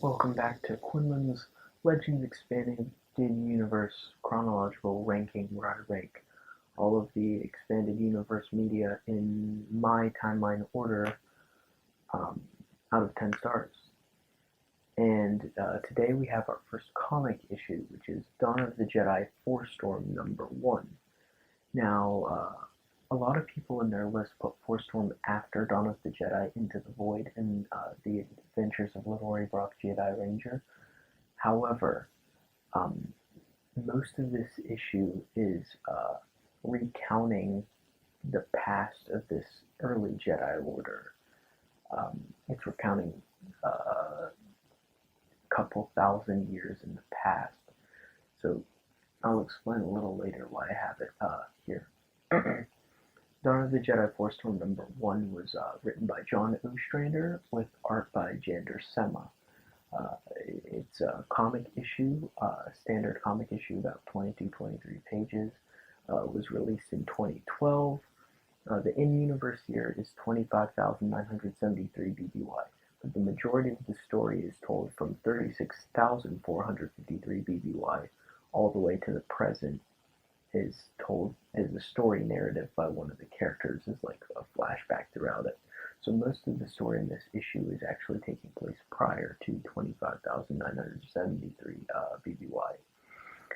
Welcome back to Quinlan's Legends Expanded Universe Chronological Ranking, where I rank all of the Expanded Universe media in my timeline order out of 10 stars. And today we have our first comic issue, which is Dawn of the Jedi Force Storm #1. Now, a lot of people in their list put Force Storm after Dawn of the Jedi Into the Void and The Adventures of Little Ray Brock Jedi Ranger. However, most of this issue is recounting the past of this early Jedi Order. It's recounting a couple thousand years in the past. So I'll explain a little later why I have it here. Dawn of the Jedi Force Storm #1 was written by John Ostrander with art by Jander Sema. It's a comic issue, standard comic issue, about 22-23 pages. Was released in 2012. The in-universe year is 25,973 BBY, but the majority of the story is told from 36,453 BBY all the way to the present. Is told as a story narrative by one of the characters, as like a flashback throughout it. So most of the story in this issue is actually taking place prior to 25,973 BBY.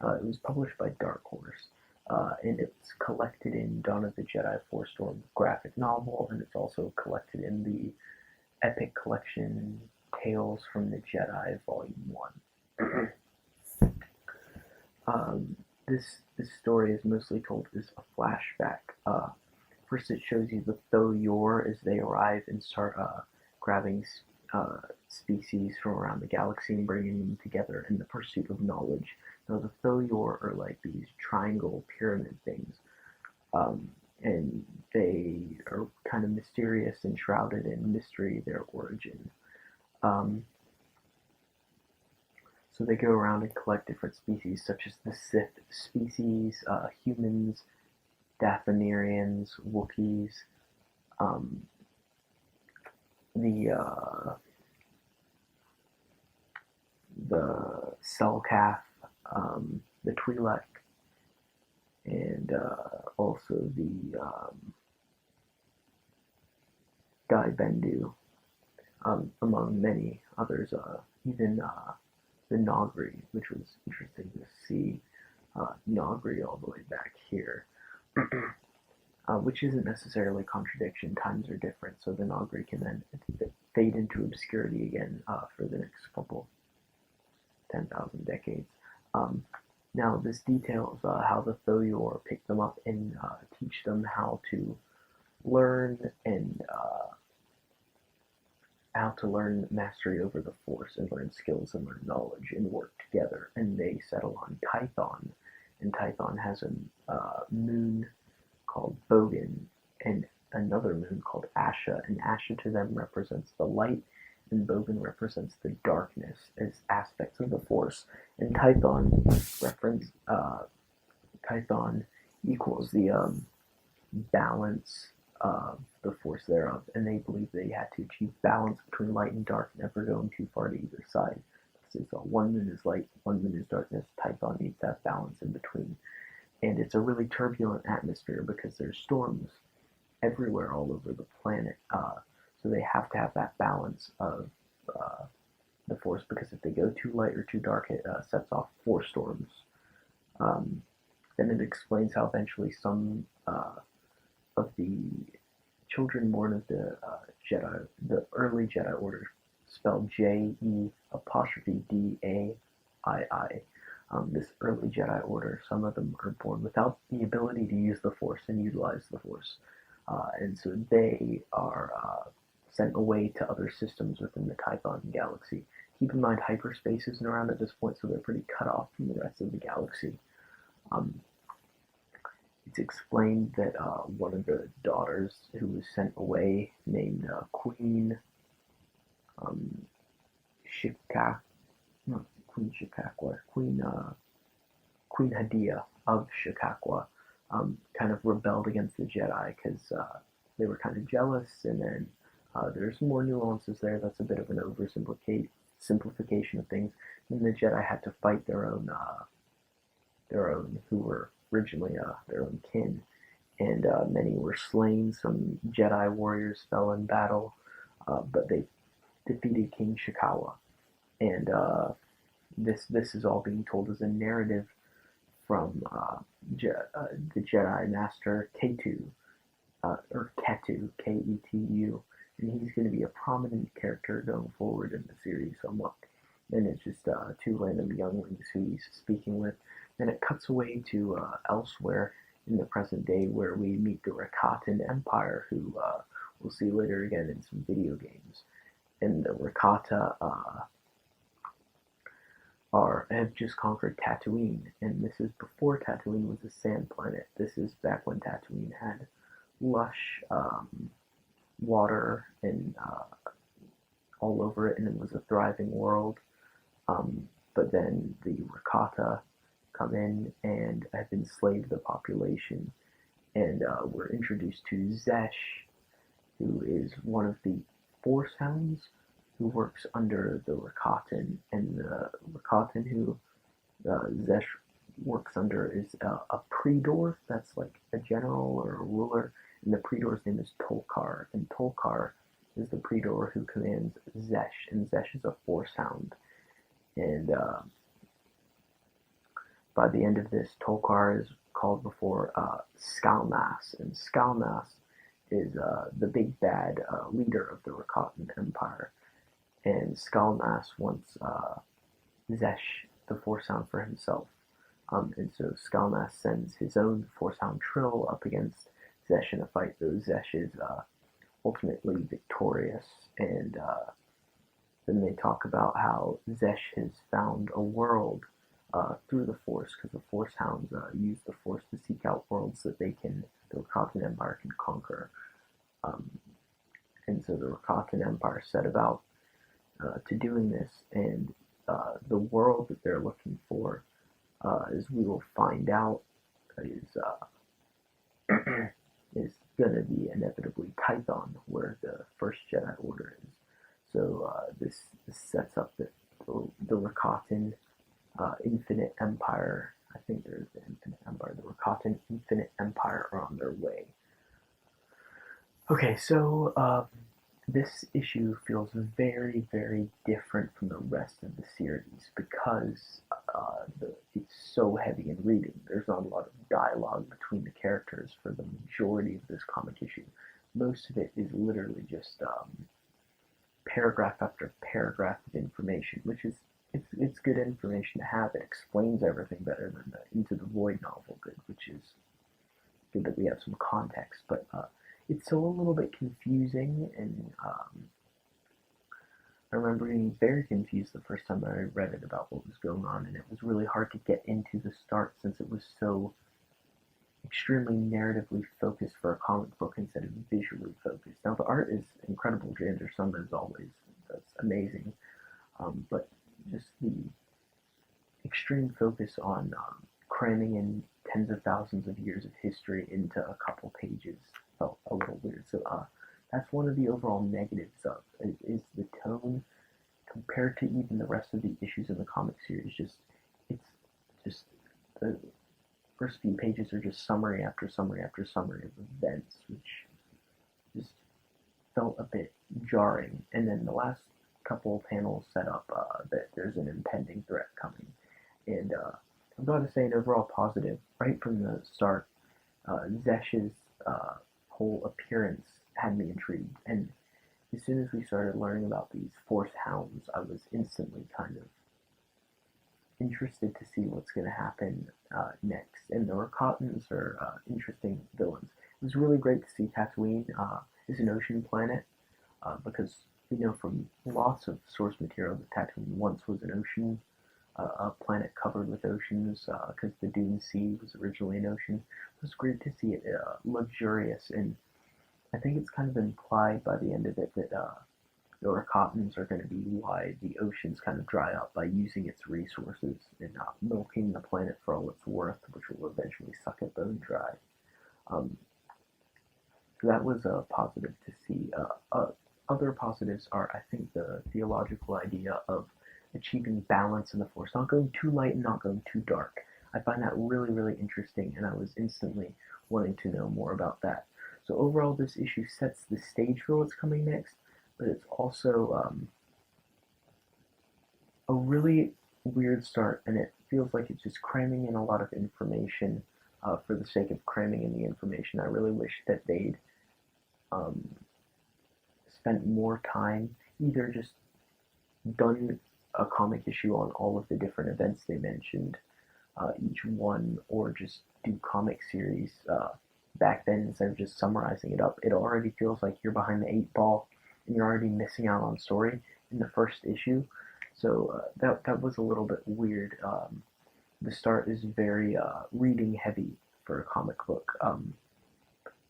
It was published by Dark Horse, and it's collected in Dawn of the Jedi Force Storm graphic novel, and it's also collected in the epic collection Tales from the Jedi Volume 1. This story is mostly told as a flashback. First, it shows you the Tho-Yor as they arrive and start grabbing species from around the galaxy and bringing them together in the pursuit of knowledge. Now, the Tho-Yor are like these triangle pyramid things, and they are kind of mysterious and shrouded in mystery, their origin. So they go around and collect different species, such as the Sith species, humans, Dathanirians, Wookiees, the Selkath, the Twi'lek, and also the Dai Bendu, among many others, even the Nogri, which was interesting to see Nogri all the way back here, which isn't necessarily a contradiction. Times are different, so the Nogri can then fade into obscurity again for the next couple 10,000 decades. Now, this details how the Tho-Yor pick them up and teach them how to learn and how to learn mastery over the Force and learn skills and learn knowledge and work together. And they settle on Tython, and Tython has a moon called Bogan and another moon called Asha, and Asha to them represents the light, and Bogan represents the darkness as aspects of the Force, and Tython equals the balance of the Force thereof, and they believe they had to achieve balance between light and dark, never going too far to either side. So one moon is light, one moon is darkness. Tython needs that balance in between, and it's a really turbulent atmosphere because there's storms everywhere all over the planet. So they have to have that balance of the Force, because if they go too light or too dark, it sets off Force storms. Then it explains how eventually some of the children born of the Jedi, the early Jedi Order, spelled J-E''DAII. This early Jedi Order, some of them are born without the ability to use the Force and utilize the Force. And so they are sent away to other systems within the Tython galaxy, Keep in mind hyperspace isn't around at this point, so they're pretty cut off from the rest of the galaxy. Um, it's explained that one of the daughters who was sent away, named Queen um, Shikak, not Queen Shikakwa, Queen Hadia of Shikakwa, kind of rebelled against the Jedi because they were kind of jealous, and then there's more nuances there. That's a bit of an simplification of things. And the Jedi had to fight their own who were originally their own kin, and many were slain. Some Jedi warriors fell in battle, but they defeated King Shikawa, and this is all being told as a narrative from the Jedi Master Ketu, or Ketu, Ketu, and he's going to be a prominent character going forward in the series somewhat. And it's just two random younglings who he's speaking with. Then it cuts away to elsewhere in the present day where we meet the Rakatan Empire, who we'll see later again in some video games. And the Rakata have just conquered Tatooine, and this is before Tatooine was a sand planet. This is back when Tatooine had lush water and all over it, and it was a thriving world. But then the Rakata come in and have enslaved the population, and we're introduced to Zesh, who is one of the Force Hounds who works under the Rakatan, and the Rakatan who Zesh works under is a Predor, that's like a general or a ruler, and the Predor's name is Tolkar, and Tolkar is the Predor who commands Zesh, and Zesh is a Force Hound. And by the end of this, Tolkar is called before Skalnas, and Skalnas is the big bad leader of the Rakatan Empire. And Skalnas wants Zesh, the Force Hound, for himself. And so Skalnas sends his own Force Hound Trill up against Zesh in a fight, though Zesh is ultimately victorious. And then they talk about how Zesh has found a world through the Force, because the Force Hounds use the Force to seek out worlds that the Rakatan Empire can conquer. And so the Rakatan Empire set about to doing this, and the world that they're looking for, as we will find out, is is going to be inevitably Tython, where the first Jedi Order is. So this sets up the Rakatan Infinite Empire. I think there's the Infinite Empire. The Rakatan Infinite Empire are on their way. Okay, so this issue feels very, very different from the rest of the series because it's so heavy in reading. There's not a lot of dialogue between the characters for the majority of this comic issue. Most of it is literally just paragraph after paragraph of information, which is it's good information to have. It explains everything better than the Into the Void novel did, which is good that we have some context, but it's still a little bit confusing, and I remember being very confused the first time I read it about what was going on, and it was really hard to get into the start since it was so extremely narratively focused for a comic book instead of visually focused. Now the art is incredible. Jander Summer as always, that's amazing, but just the extreme focus on cramming in tens of thousands of years of history into a couple pages felt a little weird. So that's one of the overall negatives of is the tone compared to even the rest of the issues in the comic series. It's just the first few pages are just summary after summary after summary of events, which just felt a bit jarring. And then the last couple of panels set up that there's an impending threat coming. And I've got to say an overall positive right from the start. Zesh's whole appearance had me intrigued, and as soon as we started learning about these Force Hounds, I was instantly kind of interested to see what's going to happen next. And the Rakatans are interesting villains. It was really great to see Tatooine as an ocean planet because we know from lots of source material that Tatooine once was an ocean, a planet covered with oceans, because the Dune Sea was originally an ocean. It was great to see it luxurious, and I think it's kind of implied by the end of it that the Orcotans are going to be why the oceans kind of dry up by using its resources and not milking the planet for all it's worth, which will eventually suck it bone dry. Um, so that was a positive to see. Other positives are, I think, the theological idea of achieving balance in the Force, not going too light and not going too dark. I find that really, really interesting, and I was instantly wanting to know more about that. So overall, this issue sets the stage for what's coming next, but it's also a really weird start, and it feels like it's just cramming in a lot of information for the sake of cramming in the information. I really wish that they'd um, spent more time either just done a comic issue on all of the different events they mentioned, each one, or just do comic series back then instead of just summarizing it up. It already feels like you're behind the eight ball and you're already missing out on story in the first issue. So that was a little bit weird. The start is very reading heavy for a comic book.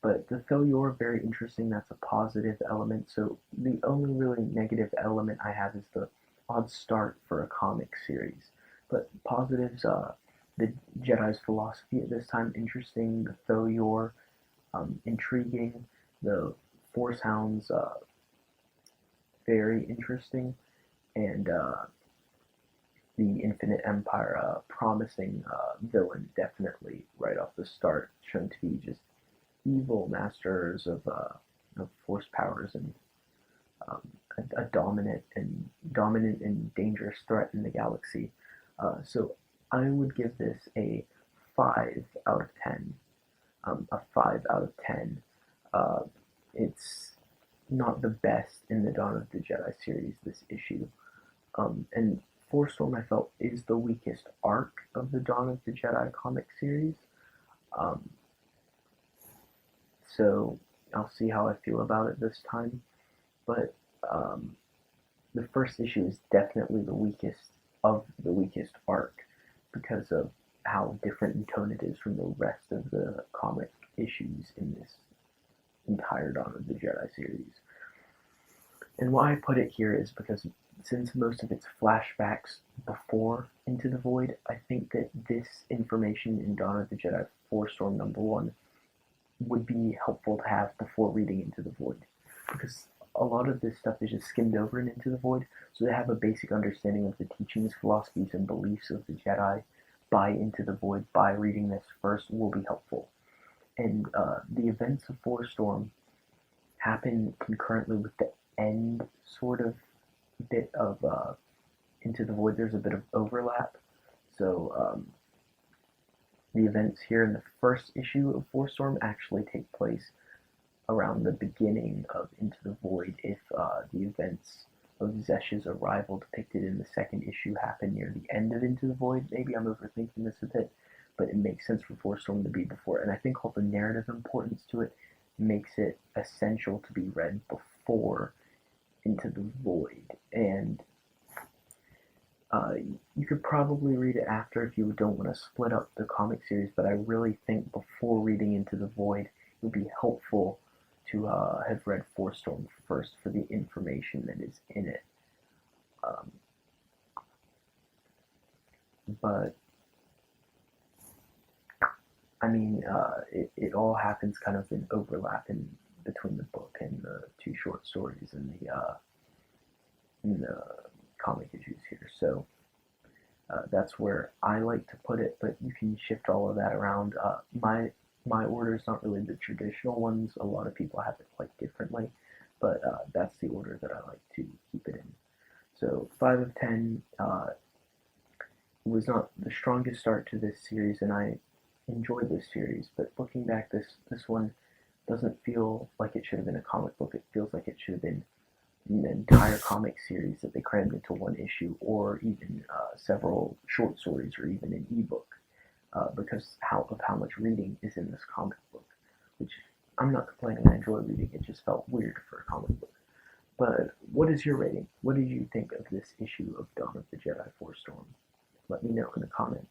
But the failure, very interesting. That's a positive element. So the only really negative element I have is the odd start for a comic series. But positives, the Jedi's philosophy at this time, interesting. The failure, intriguing. The Force Hounds, very interesting. And the Infinite Empire, promising villain, definitely right off the start, shown to be just evil masters of force powers and um, a dominant and dangerous threat in the galaxy. So I would give this a 5 out of 10. A 5 out of 10. Uh, it's not the best in the Dawn of the Jedi series. This issue, and Force Storm I felt is the weakest arc of the Dawn of the Jedi comic series. Um, so I'll see how I feel about it this time. But um, the first issue is definitely the weakest of the weakest arc because of how different in tone it is from the rest of the comic issues in this entire Dawn of the Jedi series. And why I put it here is because since most of it's flashbacks before Into the Void, I think that this information in Dawn of the Jedi Force Storm #1 would be helpful to have before reading Into the Void. Because a lot of this stuff is just skimmed over in Into the Void, so to have a basic understanding of the teachings, philosophies, and beliefs of the Jedi by Into the Void, by reading this first, will be helpful. And the events of Force Storm happen concurrently with the end sort of bit of Into the Void. There's a bit of overlap. So the events here in the first issue of Force Storm actually take place around the beginning of Into the Void if the events of Zesh's arrival depicted in the second issue happen near the end of Into the Void. Maybe I'm overthinking this a bit, but it makes sense for Force Storm to be before. And I think all the narrative importance to it makes it essential to be read before Into the Void. And you could probably read it after if you don't want to split up the comic series, but I really think before reading Into the Void, it would be helpful to have read Force Storm first for the information that is in it. Um, but I mean, it all happens kind of in overlap in between the book and the two short stories in the comic issues here. So that's where I like to put it, but you can shift all of that around. My order is not really the traditional ones. A lot of people have it quite differently, but that's the order that I like to keep it in. So 5 of 10. It was not the strongest start to this series, and I enjoyed this series. But looking back, this one doesn't feel like it should have been a comic book. It feels like it should have been an entire comic series that they crammed into one issue, or even several short stories, or even an ebook, because of how much reading is in this comic book. Which I'm not complaining. I enjoy reading. It just felt weird for a comic book. But what is your rating? What did you think of this issue of Dawn of the Jedi Force Storm? Let me know in the comments.